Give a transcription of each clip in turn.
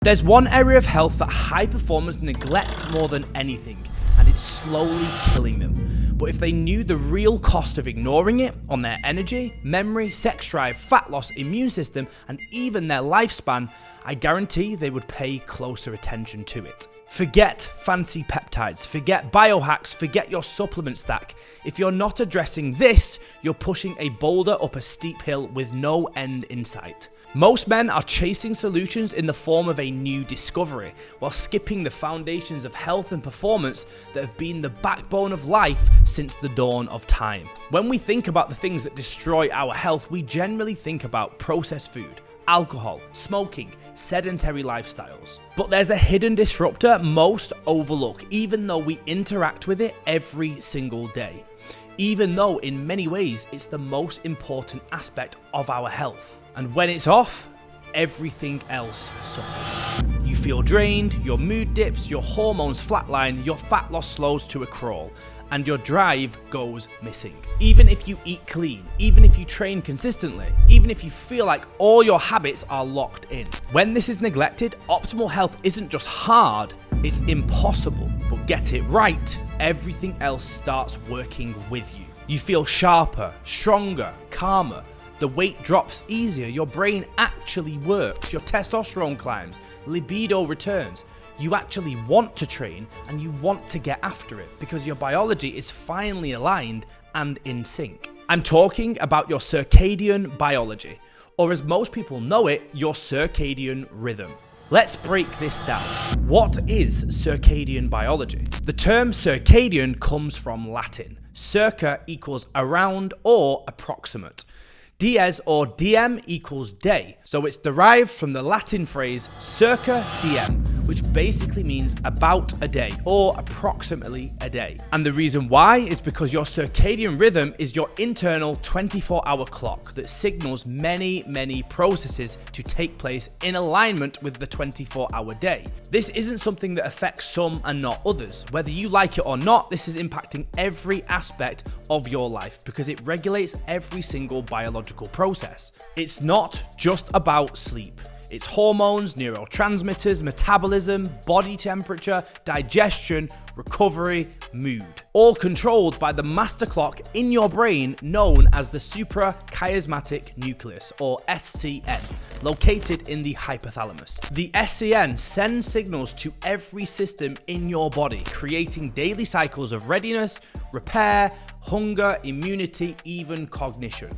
There's one area of health that high performers neglect more than anything, and it's slowly killing them. But if they knew the real cost of ignoring it on their energy, memory, sex drive, fat loss, immune system, and even their lifespan, I guarantee they would pay closer attention to it. Forget fancy peptides, forget biohacks, forget your supplement stack. If you're not addressing this, you're pushing a boulder up a steep hill with no end in sight. Most men are chasing solutions in the form of a new discovery, while skipping the foundations of health and performance that have been the backbone of life since the dawn of time. When we think about the things that destroy our health, we generally think about processed food, alcohol, smoking, sedentary lifestyles. But there's a hidden disruptor most overlook, even though we interact with it every single day. Even though in many ways it's the most important aspect of our health. And when it's off, everything else suffers. You feel drained, your mood dips, your hormones flatline, your fat loss slows to a crawl, and your drive goes missing. Even if you eat clean, even if you train consistently, even if you feel like all your habits are locked in. When this is neglected, optimal health isn't just hard, it's impossible. But get it right, everything else starts working with you. You feel sharper, stronger, calmer. The weight drops easier, your brain actually works, your testosterone climbs, libido returns. You actually want to train and you want to get after it because your biology is finally aligned and in sync. I'm talking about your circadian biology, or as most people know it, your circadian rhythm. Let's break this down. What is circadian biology? The term circadian comes from Latin. Circa equals around or approximate. Dies or diem equals day, so it's derived from the Latin phrase circa diem, which basically means about a day or approximately a day. And the reason why is because your circadian rhythm is your internal 24-hour clock that signals many processes to take place in alignment with the 24-hour day. This isn't something that affects some and not others. Whether you like it or not, this is impacting every aspect of your life because it regulates every single biological process. It's not just about sleep. It's hormones, neurotransmitters, metabolism, body temperature, digestion, recovery, mood. All controlled by the master clock in your brain known as the suprachiasmatic nucleus, or SCN, located in the hypothalamus. The SCN sends signals to every system in your body, creating daily cycles of readiness, repair, hunger, immunity, even cognition.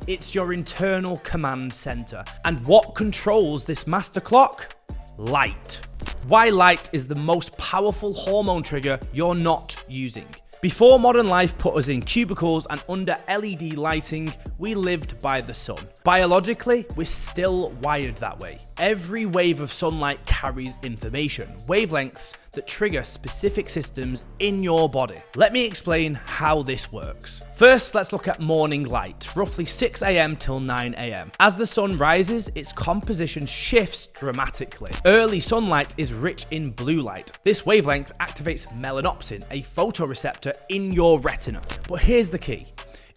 It's your internal command center. And what controls this master clock? Light. Why light is the most powerful hormone trigger you're not using. Before modern life put us in cubicles and under LED lighting, we lived by the sun. Biologically, we're still wired that way. Every wave of sunlight carries information, wavelengths that trigger specific systems in your body. Let me explain how this works. First, let's look at morning light, roughly 6 a.m. till 9 a.m. As the sun rises, its composition shifts dramatically. Early sunlight is rich in blue light. This wavelength activates melanopsin, a photoreceptor in your retina. But here's the key.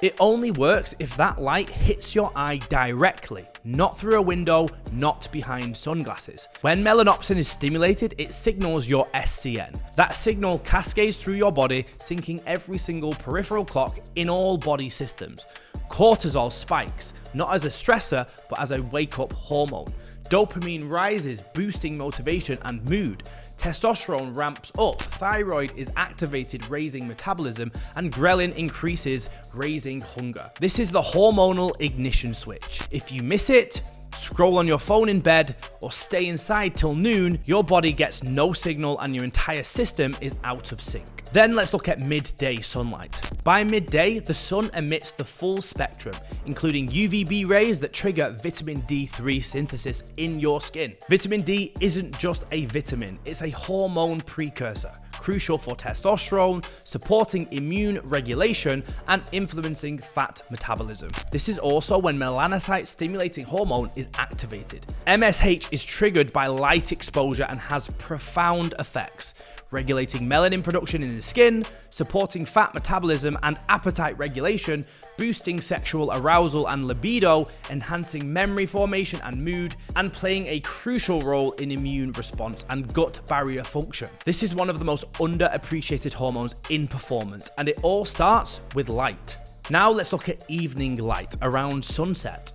It only works if that light hits your eye directly, not through a window, not behind sunglasses. When melanopsin is stimulated, it signals your SCN. That signal cascades through your body, syncing every single peripheral clock in all body systems. Cortisol spikes, not as a stressor, but as a wake-up hormone. Dopamine rises, boosting motivation and mood. Testosterone ramps up, thyroid is activated, raising metabolism, and ghrelin increases, raising hunger. This is the hormonal ignition switch. If you miss it, scroll on your phone in bed, or stay inside till noon, your body gets no signal and your entire system is out of sync. Then let's look at midday sunlight. By midday, the sun emits the full spectrum, including UVB rays that trigger vitamin D3 synthesis in your skin. Vitamin D isn't just a vitamin, it's a hormone precursor, crucial for testosterone, supporting immune regulation, and influencing fat metabolism. This is also when melanocyte-stimulating hormone is activated. MSH is triggered by light exposure and has profound effects, regulating melanin production in the skin, supporting fat metabolism and appetite regulation, boosting sexual arousal and libido, enhancing memory formation and mood, and playing a crucial role in immune response and gut barrier function. This is one of the most underappreciated hormones in performance, and it all starts with light. Now let's look at evening light around sunset.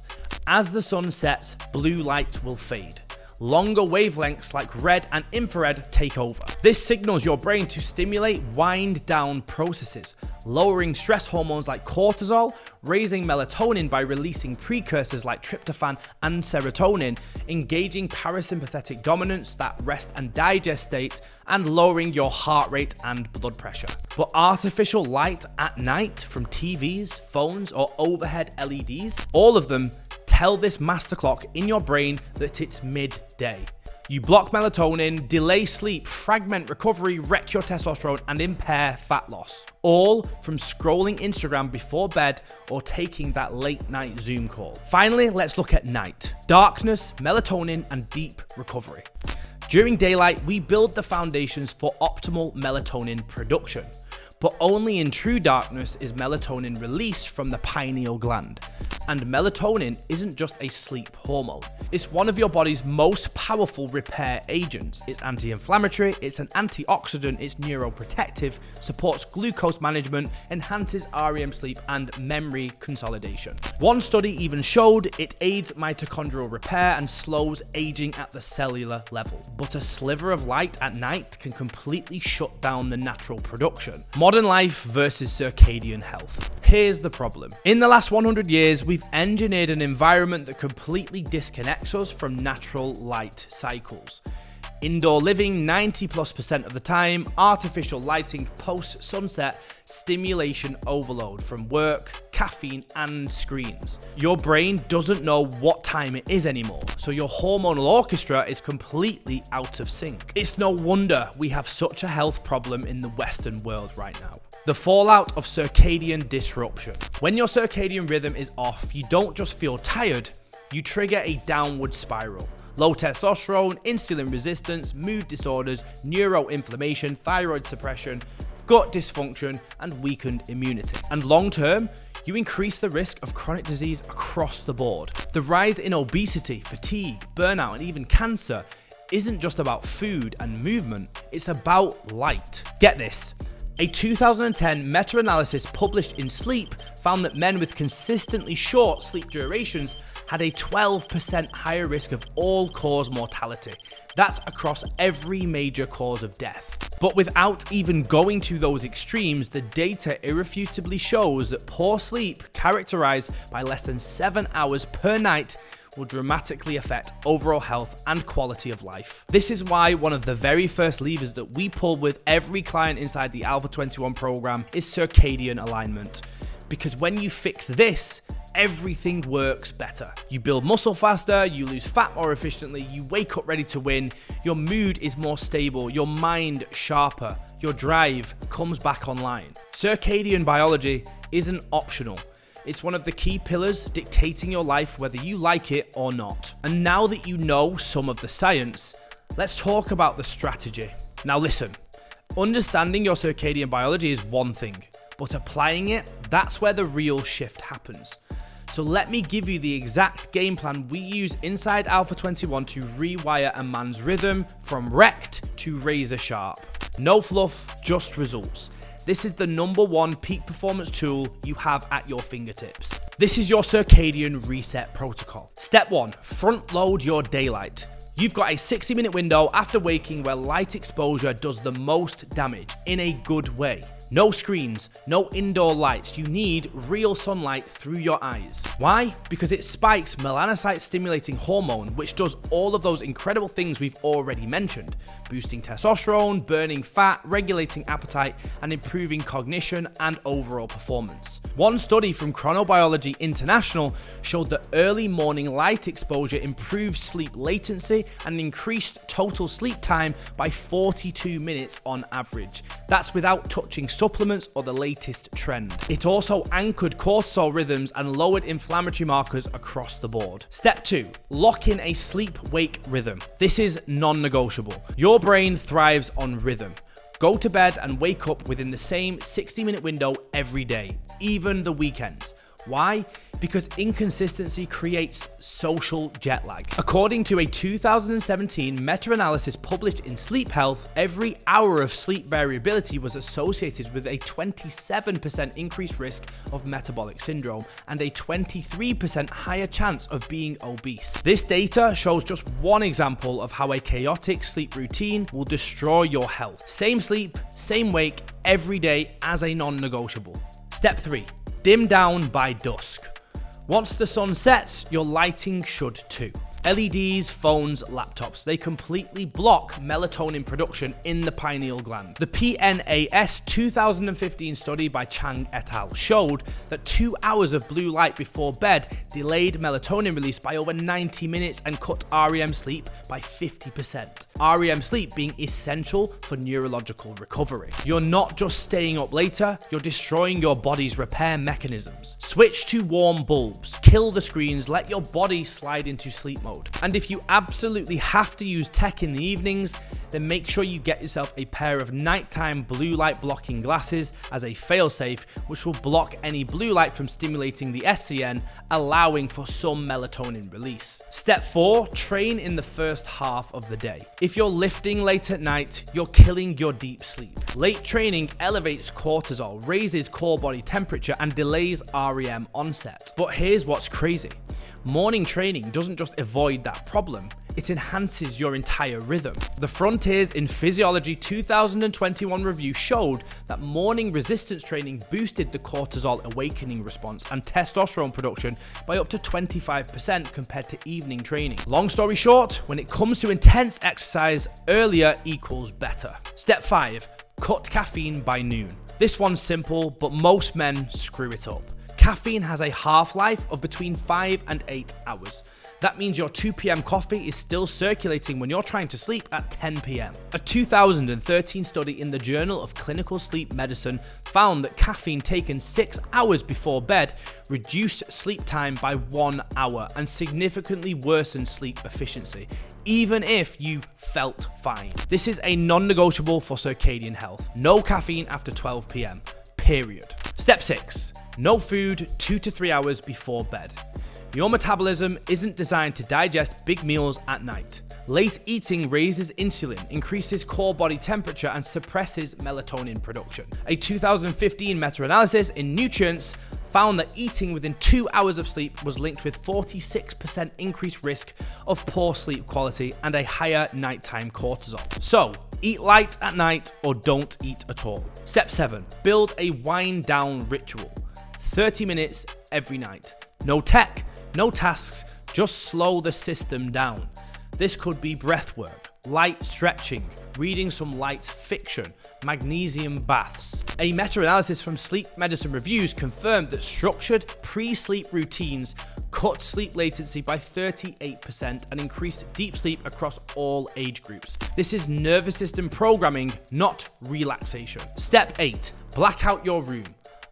As the sun sets, blue light will fade. Longer wavelengths like red and infrared take over. This signals your brain to stimulate wind down processes, lowering stress hormones like cortisol, raising melatonin by releasing precursors like tryptophan and serotonin, engaging parasympathetic dominance, that rest and digest state, and lowering your heart rate and blood pressure. But artificial light at night from TVs, phones, or overhead LEDs, all of them tell this master clock in your brain that it's midday. You block melatonin, delay sleep, fragment recovery, wreck your testosterone, and impair fat loss. All from scrolling Instagram before bed or taking that late night Zoom call. Finally, let's look at night. Darkness, melatonin, and deep recovery. During daylight, we build the foundations for optimal melatonin production. But only in true darkness is melatonin released from the pineal gland. And melatonin isn't just a sleep hormone. It's one of your body's most powerful repair agents. It's anti-inflammatory, it's an antioxidant, it's neuroprotective, supports glucose management, enhances REM sleep, and memory consolidation. One study even showed it aids mitochondrial repair and slows aging at the cellular level. But a sliver of light at night can completely shut down the natural production. Modern life versus circadian health. Here's the problem. In the last 100 years, we've engineered an environment that completely disconnects us from natural light cycles. Indoor living 90+% of the time, artificial lighting post-sunset, stimulation overload from work, caffeine, and screens. Your brain doesn't know what time it is anymore, so your hormonal orchestra is completely out of sync. It's no wonder we have such a health problem in the Western world right now. The fallout of circadian disruption. When your circadian rhythm is off, you don't just feel tired, you trigger a downward spiral. Low testosterone, insulin resistance, mood disorders, neuroinflammation, thyroid suppression, gut dysfunction, and weakened immunity. And long term, you increase the risk of chronic disease across the board. The rise in obesity, fatigue, burnout, and even cancer isn't just about food and movement, it's about light. Get this. A 2010 meta-analysis published in Sleep found that men with consistently short sleep durations had a 12% higher risk of all-cause mortality. That's across every major cause of death. But without even going to those extremes, the data irrefutably shows that poor sleep, characterized by less than 7 hours per night, will dramatically affect overall health and quality of life. This is why one of the very first levers that we pull with every client inside the Alpha 21 program is circadian alignment. Because when you fix this, everything works better. You build muscle faster, you lose fat more efficiently, you wake up ready to win, your mood is more stable, your mind sharper, your drive comes back online. Circadian biology isn't optional. It's one of the key pillars dictating your life whether you like it or not. And now that you know some of the science, let's talk about the strategy. Now listen, understanding your circadian biology is one thing, but applying it, that's where the real shift happens. So let me give you the exact game plan we use inside Alpha 21 to rewire a man's rhythm from wrecked to razor sharp. No fluff, just results. This is the #1 peak performance tool you have at your fingertips. This is your circadian reset protocol. Step 1, front load your daylight. You've got a 60-minute window after waking where light exposure does the most damage in a good way. No screens, no indoor lights. You need real sunlight through your eyes. Why? Because it spikes melanocyte stimulating hormone, which does all of those incredible things we've already mentioned. Boosting testosterone, burning fat, regulating appetite, and improving cognition and overall performance. One study from Chronobiology International showed that early morning light exposure improved sleep latency and increased total sleep time by 42 minutes on average. That's without touching supplements or the latest trend. It also anchored cortisol rhythms and lowered inflammatory markers across the board. Step 2, lock in a sleep-wake rhythm. This is non-negotiable. Your brain thrives on rhythm. Go to bed and wake up within the same 60-minute window every day, even the weekends. Why? Because inconsistency creates social jet lag. According to a 2017 meta-analysis published in Sleep Health, every hour of sleep variability was associated with a 27% increased risk of metabolic syndrome and a 23% higher chance of being obese. This data shows just one example of how a chaotic sleep routine will destroy your health. Same sleep, same wake, every day as a non-negotiable. Step 3. Dim down by dusk. Once the sun sets, your lighting should too. LEDs, phones, laptops, they completely block melatonin production in the pineal gland. The PNAS 2015 study by Chang et al. Showed that 2 hours of blue light before bed delayed melatonin release by over 90 minutes and cut REM sleep by 50%. REM sleep being essential for neurological recovery. You're not just staying up later, you're destroying your body's repair mechanisms. Switch to warm bulbs, kill the screens, let your body slide into sleep mode. And if you absolutely have to use tech in the evenings, then make sure you get yourself a pair of nighttime blue light blocking glasses as a failsafe, which will block any blue light from stimulating the SCN, allowing for some melatonin release. Step 4, train in the first half of the day. If you're lifting late at night, you're killing your deep sleep. Late training elevates cortisol, raises core body temperature, and delays REM onset. But here's what's crazy. Morning training doesn't just avoid that problem, it enhances your entire rhythm. The Frontiers in Physiology 2021 review showed that morning resistance training boosted the cortisol awakening response and testosterone production by up to 25% compared to evening training. Long story short, when it comes to intense exercise, earlier equals better. Step 5, cut caffeine by noon. This one's simple, but most men screw it up. Caffeine has a half-life of between 5 and 8 hours. That means your 2 p.m. coffee is still circulating when you're trying to sleep at 10 p.m. A 2013 study in the Journal of Clinical Sleep Medicine found that caffeine taken 6 hours before bed reduced sleep time by 1 hour and significantly worsened sleep efficiency, even if you felt fine. This is a non-negotiable for circadian health. No caffeine after 12 p.m. Period. Step 6. No food 2 to 3 hours before bed. Your metabolism isn't designed to digest big meals at night. Late eating raises insulin, increases core body temperature, and suppresses melatonin production. A 2015 meta-analysis in Nutrients found that eating within 2 hours of sleep was linked with 46% increased risk of poor sleep quality and a higher nighttime cortisol. So, eat light at night or don't eat at all. Step 7. Build a wind down ritual. 30 minutes every night. No tech, no tasks, just slow the system down. This could be breath work, light stretching, reading some light fiction, magnesium baths. A meta-analysis from Sleep Medicine Reviews confirmed that structured pre-sleep routines cut sleep latency by 38% and increased deep sleep across all age groups. This is nervous system programming, not relaxation. Step 8. Black out your room.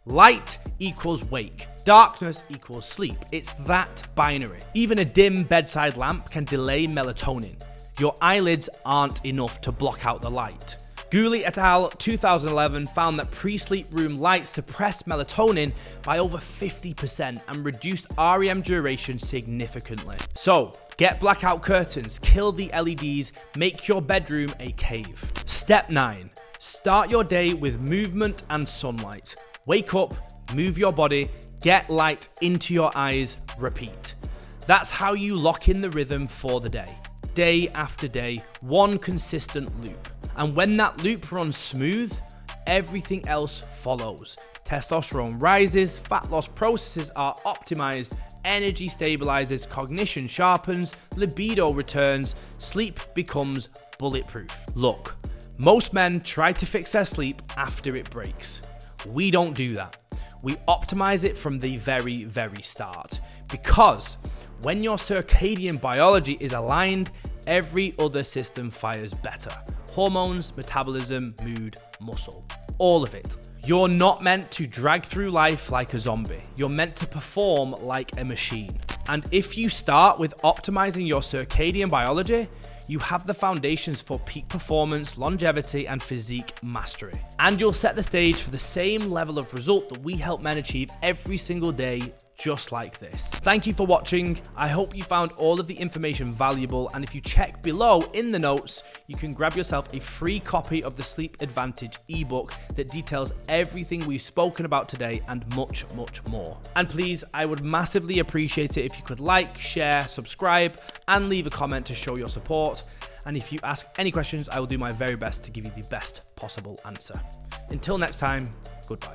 Light equals wake. Darkness equals sleep. It's that binary. Even a dim bedside lamp can delay melatonin. Your eyelids aren't enough to block out the light. Gooley et al. 2011 found that pre-sleep room light suppressed melatonin by over 50% and reduced REM duration significantly. So, get blackout curtains, kill the LEDs, make your bedroom a cave. Step 9. Start your day with movement and sunlight. Wake up, move your body, get light into your eyes, repeat. That's how you lock in the rhythm for the day. Day after day, one consistent loop. And when that loop runs smooth, everything else follows. Testosterone rises, fat loss processes are optimized, energy stabilizes, cognition sharpens, libido returns, sleep becomes bulletproof. Look, most men try to fix their sleep after it breaks. We don't do that. We optimize it from the very, very start. Because when your circadian biology is aligned, every other system fires better. Hormones, metabolism, mood, muscle, all of it. You're not meant to drag through life like a zombie. You're meant to perform like a machine. And if you start with optimizing your circadian biology, you have the foundations for peak performance, longevity, and physique mastery. And you'll set the stage for the same level of result that we help men achieve every single day, just like this. Thank you for watching. I hope you found all of the information valuable, and if you check below in the notes, you can grab yourself a free copy of the Sleep Advantage ebook that details everything we've spoken about today and much, much more. And please, I would massively appreciate it if you could like, share, subscribe, and leave a comment to show your support. And if you ask any questions, I will do my very best to give you the best possible answer. Until next time, goodbye.